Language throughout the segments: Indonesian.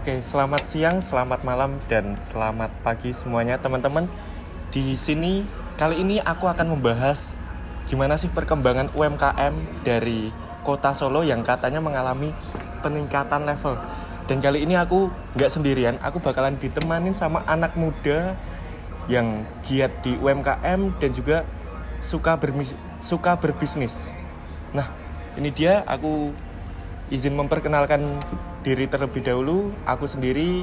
Oke, selamat siang, selamat malam, dan selamat pagi semuanya teman-teman. Di sini kali ini aku akan membahas gimana sih perkembangan UMKM dari Kota Solo yang katanya mengalami peningkatan level. Dan kali ini aku nggak sendirian, aku bakalan ditemanin sama anak muda yang giat di UMKM dan juga suka berbisnis. Nah, ini dia, aku izin memperkenalkan diri terlebih dahulu. Aku sendiri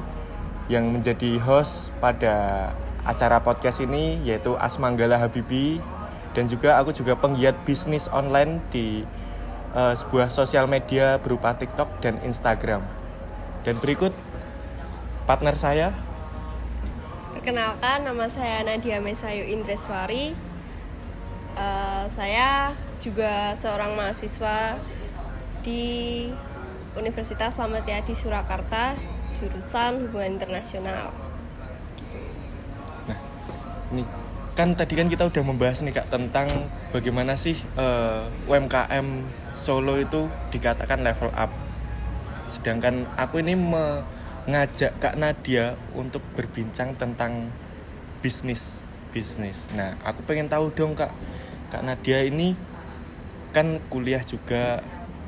yang menjadi host pada acara podcast ini, yaitu Asmanggala Habibi. Dan juga aku juga penggiat bisnis online di sebuah sosial media berupa TikTok dan Instagram. Dan berikut partner saya. Perkenalkan, nama saya Nadia Mesayu Indreswari. Saya juga seorang mahasiswa di Universitas Slamet Riyadi Surakarta, jurusan Hubungan Internasional. Nah, ini kan tadi kan kita udah membahas nih Kak tentang bagaimana sih UMKM Solo itu dikatakan level up. Sedangkan aku ini mengajak Kak Nadia untuk berbincang tentang bisnis. Nah, aku pengen tahu dong Kak Nadia ini kan kuliah juga,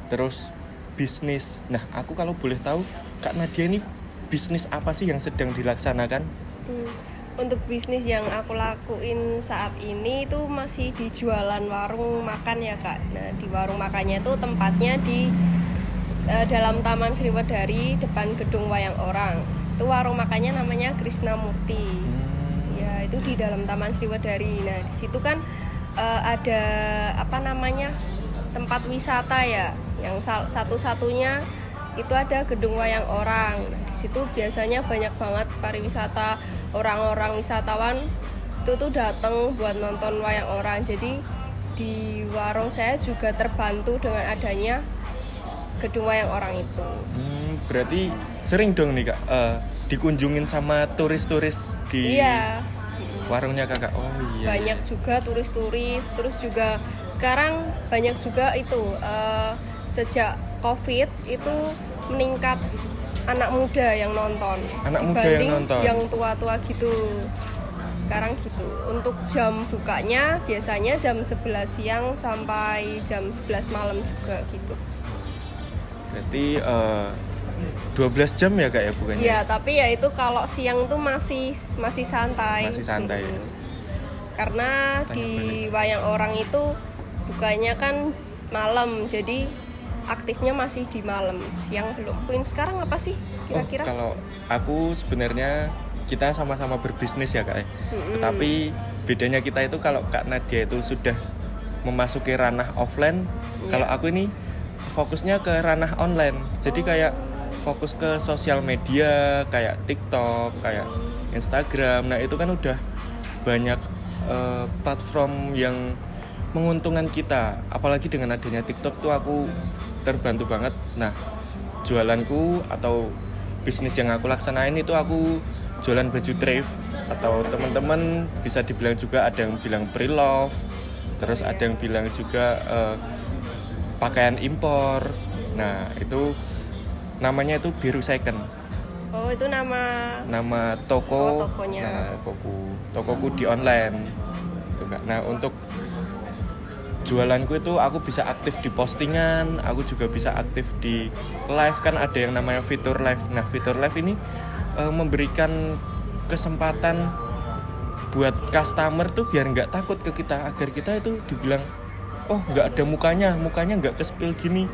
terus bisnis. Nah, aku kalau boleh tahu Kak Nadia ini bisnis apa sih yang sedang dilaksanakan? Untuk bisnis yang aku lakuin saat ini itu masih di jualan warung makan ya Kak. Nah, di warung makannya itu tempatnya di dalam Taman Sriwedari, depan gedung Wayang Orang. Itu warung makannya namanya Krishna Mukti. Ya, itu di dalam Taman Sriwedari. Nah, di situ kan ada tempat wisata ya, yang satu-satunya itu ada gedung Wayang Orang. Nah, di situ biasanya banyak banget pariwisata, orang-orang wisatawan itu tuh datang buat nonton Wayang Orang. Jadi di warung saya juga terbantu dengan adanya gedung Wayang Orang itu. Berarti sering dong nih Kak dikunjungin sama turis-turis di warungnya Kakak. Oh iya. Banyak juga turis-turis, terus juga sekarang banyak juga itu sejak COVID itu meningkat anak muda yang nonton dibanding yang tua-tua gitu. Sekarang gitu. Untuk jam bukanya biasanya jam 11 siang sampai jam 11 malam juga gitu. Berarti 12 jam ya Kak ya bukannya? Iya, tapi ya itu kalau siang tuh masih santai. Masih santai. Karena di Wayang Orang itu bukanya kan malam, jadi aktifnya masih di malam, siang belum. Poin sekarang apa sih kira-kira? Kalau aku sebenarnya kita sama-sama berbisnis ya Kak. Tapi bedanya kita itu kalau Kak Nadia itu sudah memasuki ranah offline, kalau aku ini fokusnya ke ranah online. Jadi kayak fokus ke sosial media kayak TikTok, kayak Instagram. Nah, itu kan udah banyak platform yang menguntungkan kita. Apalagi dengan adanya TikTok tuh aku terbantu banget. Nah, jualanku atau bisnis yang aku laksanain itu aku jualan baju thrift, atau teman-teman bisa dibilang juga ada yang bilang pre-love, terus ada yang bilang juga pakaian impor. Nah, itu namanya itu Biru Second. Oh, itu nama toko. Tokonya. Nah, tokoku di online. Itu Kak. Nah, untuk jualanku itu aku bisa aktif di postingan, aku juga bisa aktif di live, kan ada yang namanya fitur live. Nah, fitur live ini memberikan kesempatan buat customer tuh biar nggak takut ke kita, agar kita itu dibilang, oh nggak ada mukanya nggak ke-spill gini,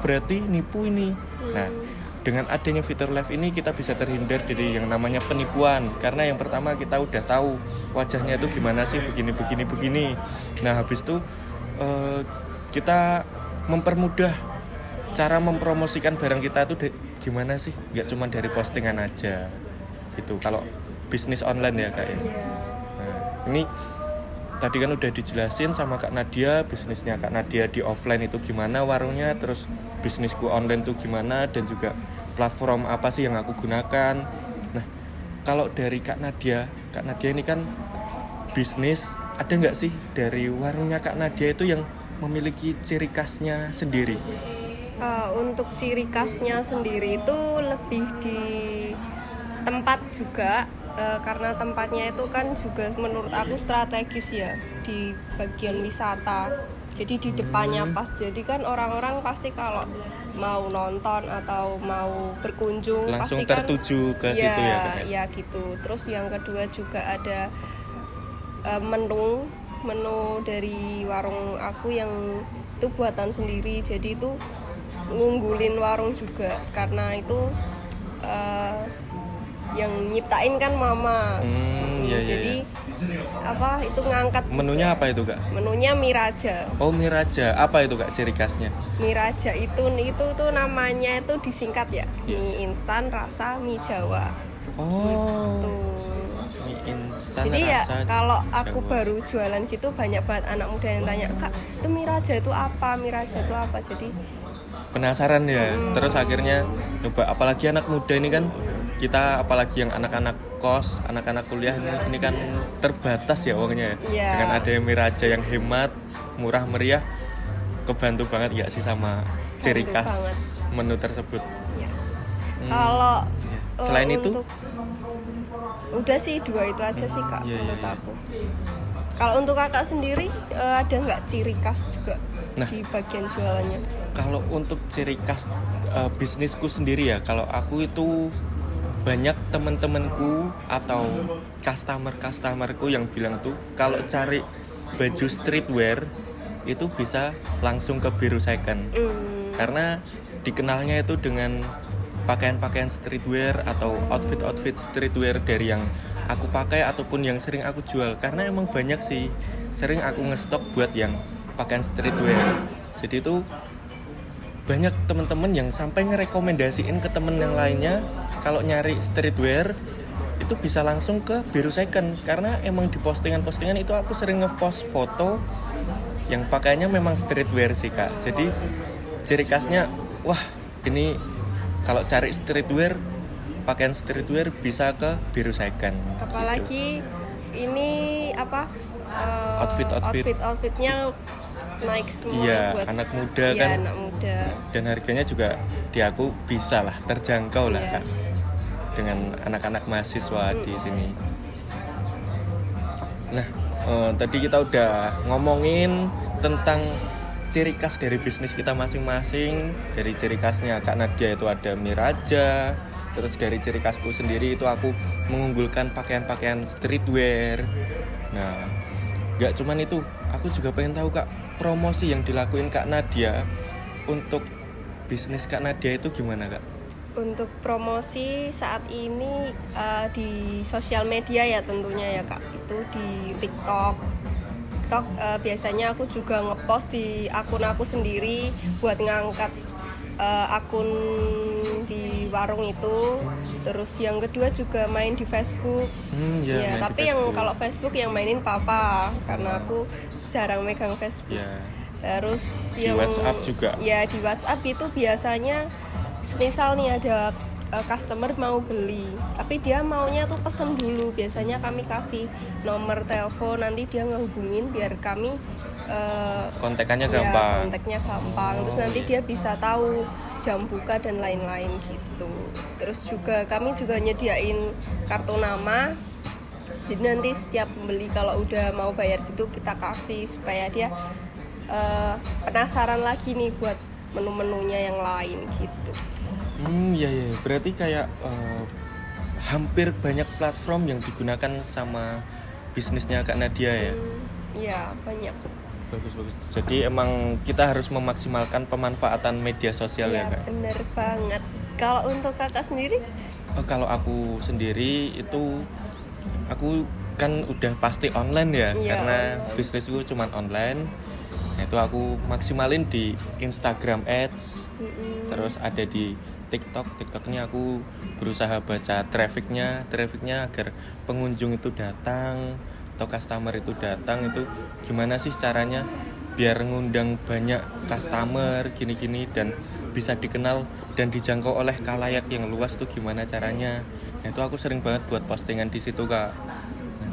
berarti nipu ini. Nah, dengan adanya fitur live ini kita bisa terhindar dari yang namanya penipuan, karena yang pertama kita udah tahu wajahnya itu gimana sih, begini. Nah, habis itu kita mempermudah cara mempromosikan barang kita itu gimana sih, nggak cuma dari postingan aja gitu kalau bisnis online ya Kak ya. Nah, ini tadi kan udah dijelasin sama Kak Nadia, bisnisnya Kak Nadia di offline itu gimana warungnya, terus bisnisku online tuh gimana, dan juga platform apa sih yang aku gunakan. Nah, kalau dari Kak Nadia ini kan bisnis, ada nggak sih dari warungnya Kak Nadia itu yang memiliki ciri khasnya sendiri? Untuk ciri khasnya sendiri itu lebih di tempat juga, karena tempatnya itu kan juga menurut aku strategis ya di bagian wisata. Jadi di depannya pas, jadi kan orang-orang pasti kalau mau nonton atau mau berkunjung Langsung pasti kan tertuju ke situ ya, Kak? ya gitu. Terus yang kedua juga ada menu dari warung aku yang itu buatan sendiri, jadi itu ngunggulin warung juga karena itu yang nyiptain kan mama. Iya, Jadi iya. itu ngangkat Menunya apa itu, Kak? menunya mie raja. Oh, mie raja. Apa itu, Kak, ciri khasnya? Mie raja itu tuh namanya itu disingkat ya, Iya. mie instan rasa mie Jawa. Oh, Tuh. mie instan Jadi ya rasa kalau aku Jawa. baru jualan gitu banyak banget anak muda yang tanya, "Kak, itu mie raja itu apa? Mie raja itu apa?" Jadi Penasaran ya. Terus akhirnya coba, apalagi anak muda ini kan, kita apalagi yang anak-anak kos, anak-anak kuliah ini kan terbatas ya uangnya ya. Iya. Dengan ada mie raja yang hemat, murah meriah, kebantu banget ya sih sama ciri Bantu khas banget. menu tersebut. ya. Kalau Iya. Selain itu, udah sih 2 itu aja sih Kak Iya, iya, menurut iya. aku. Kalau untuk Kakak sendiri ada nggak ciri khas juga Nah. di bagian jualannya? kalau untuk ciri khas bisnisku sendiri ya, kalau aku itu banyak teman-temanku atau customerku yang bilang tuh kalau cari baju streetwear itu bisa langsung ke Biru Second. Karena dikenalnya itu dengan pakaian-pakaian streetwear atau outfit streetwear dari yang aku pakai ataupun yang sering aku jual. Karena emang banyak sih, sering aku ngestok buat yang pakaian streetwear. Jadi itu banyak teman-teman yang sampai ngerekomendasiin ke temen yang lainnya kalau nyari streetwear itu bisa langsung ke Biru Second. Karena emang di postingan-postingan itu aku sering ngepost foto yang pakaiannya memang streetwear sih, Kak. Jadi ciri khasnya, wah ini kalau cari streetwear, pakaian streetwear bisa ke Biru Second. Apalagi ini outfitnya naik semua Iya, buat anak muda iya, kan. anak muda. Dan harganya juga di aku bisa lah, terjangkau lah, Iya. Kak, dengan anak-anak mahasiswa di sini. Nah, tadi kita udah ngomongin tentang ciri khas dari bisnis kita masing-masing. Dari ciri khasnya Kak Nadia itu ada mie raja. Terus dari ciri khasku sendiri itu aku mengunggulkan pakaian-pakaian streetwear. Nah, gak cuman itu, aku juga pengen tahu, Kak, promosi yang dilakuin Kak Nadia untuk bisnis Kak Nadia itu gimana, Kak? Untuk promosi saat ini di sosial media ya tentunya ya Kak, itu di TikTok. Biasanya aku juga ngepost di akun aku sendiri buat ngangkat akun di warung itu. Terus yang kedua juga main di Facebook. Ya, main Tapi di yang Facebook. kalau Facebook yang mainin papa karena aku jarang megang Facebook. Ya, Terus di yang WhatsApp juga. Ya di WhatsApp itu biasanya semisal nih ada customer mau beli, tapi dia maunya tuh pesen dulu. Biasanya kami kasih nomor telepon, nanti dia ngehubungin biar kami kontekannya ya, gampang. kontaknya gampang. Terus nanti dia bisa tahu jam buka dan lain-lain gitu. Terus juga kami juga nyediain kartu nama. Jadi nanti setiap pembeli kalau udah mau bayar gitu kita kasih supaya dia penasaran lagi nih buat menu-menunya yang lain gitu. Ya. Berarti kayak hampir banyak platform yang digunakan sama bisnisnya Kak Nadia ya. Iya, banyak. Bagus. Jadi emang kita harus memaksimalkan pemanfaatan media sosial ya, Iya, Kak. bener banget. Kalau untuk Kakak sendiri? Kalau aku sendiri itu aku kan udah pasti online ya, Iya, karena online. bisnisku cuma online. Nah, itu aku maksimalin di Instagram Ads. Terus ada di TikToknya aku berusaha baca trafficnya agar pengunjung itu datang atau customer itu datang. Itu gimana sih caranya biar ngundang banyak customer gini-gini dan bisa dikenal dan dijangkau oleh khalayak yang luas tuh gimana caranya. Nah, itu aku sering banget buat postingan di situ, Kak. Nah,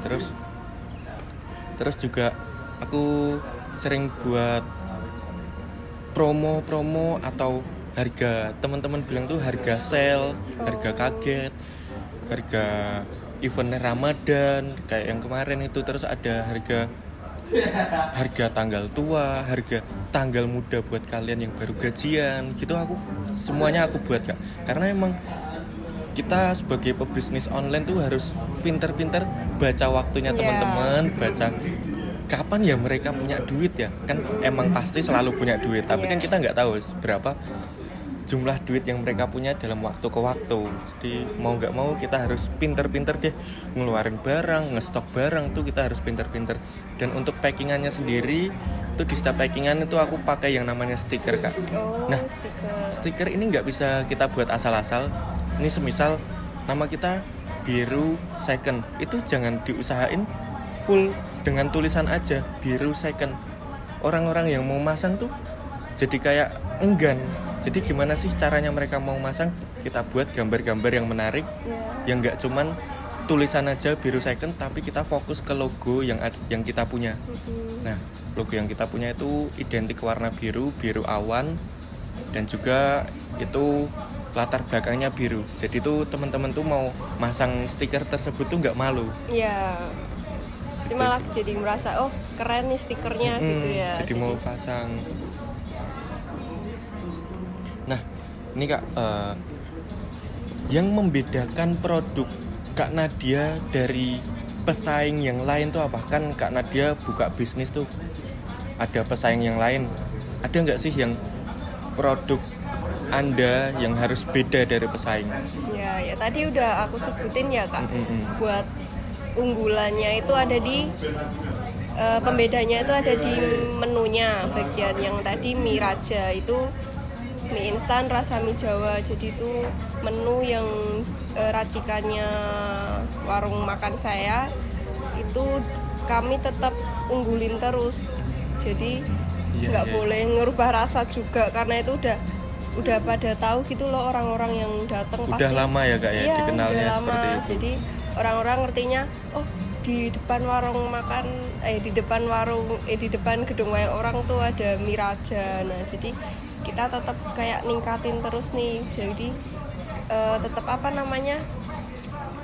terus juga aku sering buat promo atau harga teman-teman bilang tuh harga sale, harga kaget, harga event Ramadan kayak yang kemarin itu, terus ada harga tanggal tua, harga tanggal muda buat kalian yang baru gajian gitu. Aku semuanya aku buat Kak, karena emang kita sebagai pebisnis online tuh harus pinter-pinter baca waktunya teman-teman, baca kapan ya mereka punya duit ya. Kan emang pasti selalu punya duit, tapi kan kita nggak tahu berapa jumlah duit yang mereka punya dalam waktu ke waktu. Jadi mau nggak mau kita harus pinter-pinter deh ngeluarin barang, ngestok barang tuh kita harus pinter-pinter. Dan untuk packingannya sendiri tuh di setiap packingan itu aku pakai yang namanya stiker Kak. Nah stiker ini nggak bisa kita buat asal-asal. Ini semisal nama kita biru second, itu jangan diusahain full dengan tulisan aja biru second. Orang-orang yang mau masang tuh jadi kayak enggan. Jadi gimana sih caranya mereka mau masang? Kita buat gambar-gambar yang menarik, yang nggak cuman tulisan aja biru second, tapi kita fokus ke logo yang kita punya. Nah, logo yang kita punya itu identik warna biru, biru awan, dan juga itu latar belakangnya biru. Jadi tuh teman-teman tuh mau masang stiker tersebut tuh nggak malu. Iya. Malah jadi merasa oh keren nih stikernya gitu ya. Jadi mau pasang. Nah, ini Kak, yang membedakan produk Kak Nadia dari pesaing yang lain tuh apa? Kan Kak Nadia buka bisnis tuh ada pesaing yang lain. Ada nggak sih yang produk Anda yang harus beda dari pesaing? Ya tadi udah aku sebutin ya Kak. Buat unggulannya itu ada di pembedanya itu ada di menunya. Bagian yang tadi mie raja itu mie instan rasa mie Jawa. Jadi itu menu yang racikannya warung makan saya itu kami tetap unggulin terus. Jadi nggak boleh ngerubah rasa juga, karena itu udah pada tahu gitu loh orang-orang yang datang udah pasti. Lama ya Kak ya dikenalnya seperti itu. Jadi orang-orang ngertinya oh di depan warung makan di depan gedung wayang orang tuh ada mie raja. Nah jadi kita tetap kayak ningkatin terus nih, jadi tetap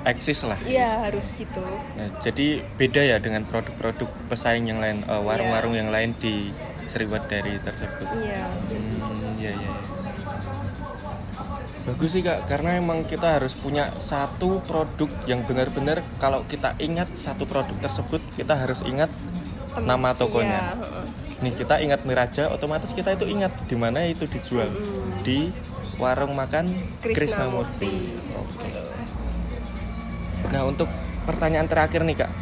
eksis lah. Iya harus gitu. Nah, jadi beda ya dengan produk-produk pesaing yang lain, warung-warung yang lain di Sriwedari tersebut. Iya. Iya. Bagus sih Kak, karena emang kita harus punya satu produk yang benar-benar kalau kita ingat satu produk tersebut kita harus ingat nama tokonya. Iya. Nih kita ingat Miraja, otomatis kita itu ingat di mana itu dijual, di warung makan Krisnamurti. Oke. Nah untuk pertanyaan terakhir nih Kak,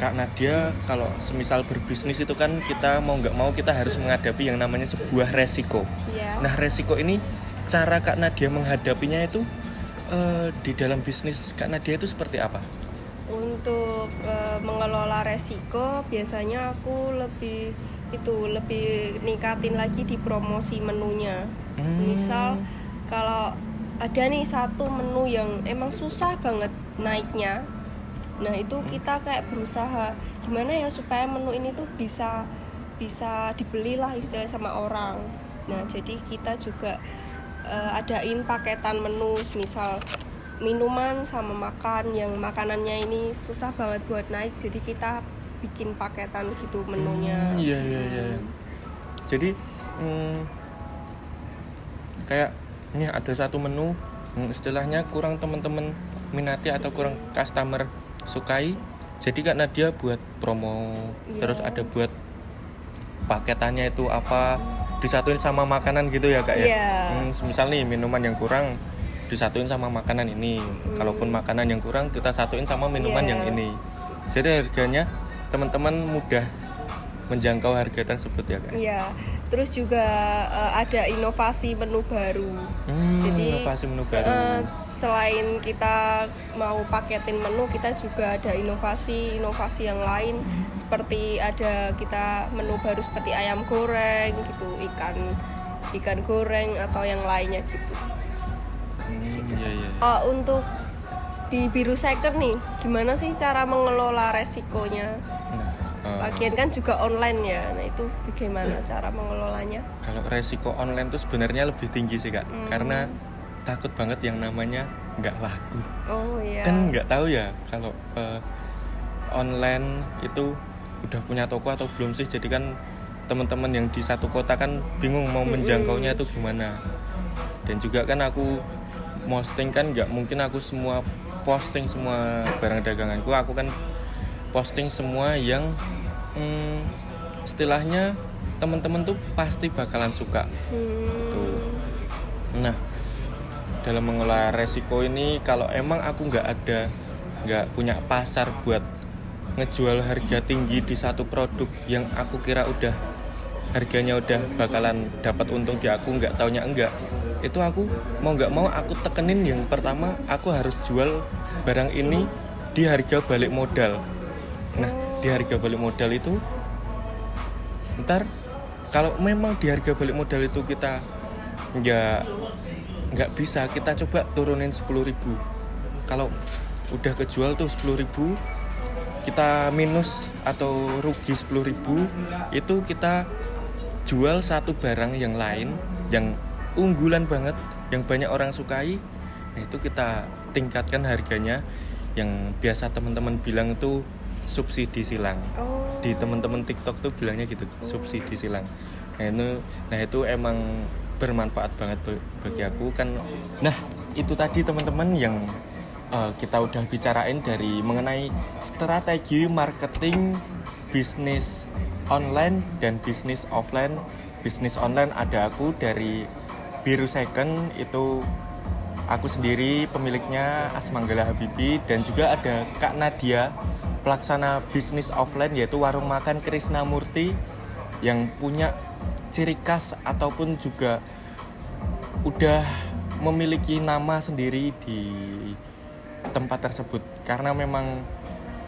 Kak Nadia kalau semisal berbisnis itu kan kita mau nggak mau kita harus menghadapi yang namanya sebuah resiko. Iya. Nah resiko ini cara Kak Nadia menghadapinya itu di dalam bisnis Kak Nadia itu seperti apa? Untuk mengelola resiko biasanya aku lebih ningkatin lagi di promosi menunya. Misal kalau ada nih satu menu yang emang susah banget naiknya, nah itu kita kayak berusaha gimana ya supaya menu ini tuh bisa dibeli lah istilahnya sama orang. Nah jadi kita juga adain paketan menu, misal minuman sama makan, yang makanannya ini susah banget buat naik, jadi kita bikin paketan gitu menunya. Iya. Jadi kayak ini ada satu menu istilahnya kurang teman-teman minati atau kurang customer sukai, jadi Kak Nadia buat promo. Terus ada buat paketannya itu apa disatuin sama makanan gitu ya Kak ya. Misal nih minuman yang kurang disatuin sama makanan ini, kalaupun makanan yang kurang kita satuin sama minuman yang ini, jadi harganya teman-teman mudah menjangkau harga tersebut ya Kak. Iya. Terus juga ada inovasi menu baru. Jadi inovasi menu baru. Selain kita mau paketin menu, kita juga ada inovasi yang lain, seperti ada kita menu baru seperti ayam goreng gitu, ikan goreng atau yang lainnya gitu. Iya. Untuk di Biru Second nih, gimana sih cara mengelola resikonya? Lagian kan juga online ya. Nah itu bagaimana cara mengelolanya? Kalau resiko online tuh sebenarnya lebih tinggi sih Kak, karena takut banget yang namanya nggak laku. Oh iya. Kan nggak tahu ya kalau online itu udah punya toko atau belum sih. Jadi kan teman-teman yang di satu kota kan bingung mau menjangkaunya itu gimana. Dan juga kan aku posting kan nggak mungkin aku semua posting semua barang daganganku. Aku kan posting semua yang istilahnya teman-teman tuh pasti bakalan suka. Tuh. Nah, dalam mengelola resiko ini, kalau emang aku nggak punya pasar buat ngejual harga tinggi di satu produk yang aku kira harganya udah bakalan dapat untung di aku, nggak taunya enggak, itu aku mau nggak mau aku tekenin yang pertama aku harus jual barang ini di harga balik modal. Nah, di harga balik modal itu ntar kalau memang di harga balik modal itu kita nggak bisa, kita coba turunin 10.000. Kalau udah kejual tuh 10.000, kita minus atau rugi 10.000, itu kita jual satu barang yang lain yang unggulan banget, yang banyak orang sukai. Nah itu kita tingkatkan harganya, yang biasa teman-teman bilang itu subsidi silang. Di teman-teman TikTok tuh bilangnya gitu, subsidi silang. Nah itu emang bermanfaat banget bagi aku kan. Nah itu tadi teman-teman yang kita udah bicarain dari mengenai strategi marketing bisnis online dan bisnis offline. Bisnis online ada aku dari Biru Second, itu aku sendiri pemiliknya Asmanggala Habibi, dan juga ada Kak Nadia, pelaksana bisnis offline yaitu warung makan Krisnamurti, yang punya ciri khas ataupun juga udah memiliki nama sendiri di tempat tersebut. Karena memang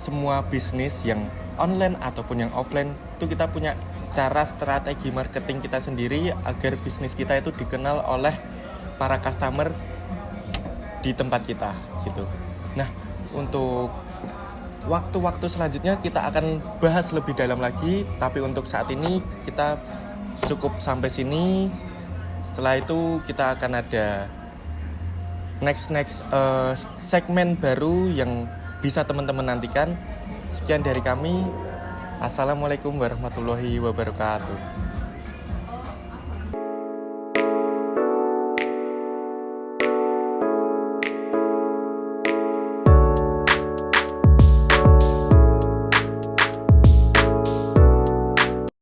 semua bisnis yang online ataupun yang offline itu kita punya cara strategi marketing kita sendiri agar bisnis kita itu dikenal oleh para customer di tempat kita gitu. Nah, untuk waktu-waktu selanjutnya kita akan bahas lebih dalam lagi, tapi untuk saat ini kita cukup sampai sini. Setelah itu kita akan ada next segmen baru yang bisa teman-teman nantikan. Sekian dari kami. Assalamualaikum warahmatullahi wabarakatuh.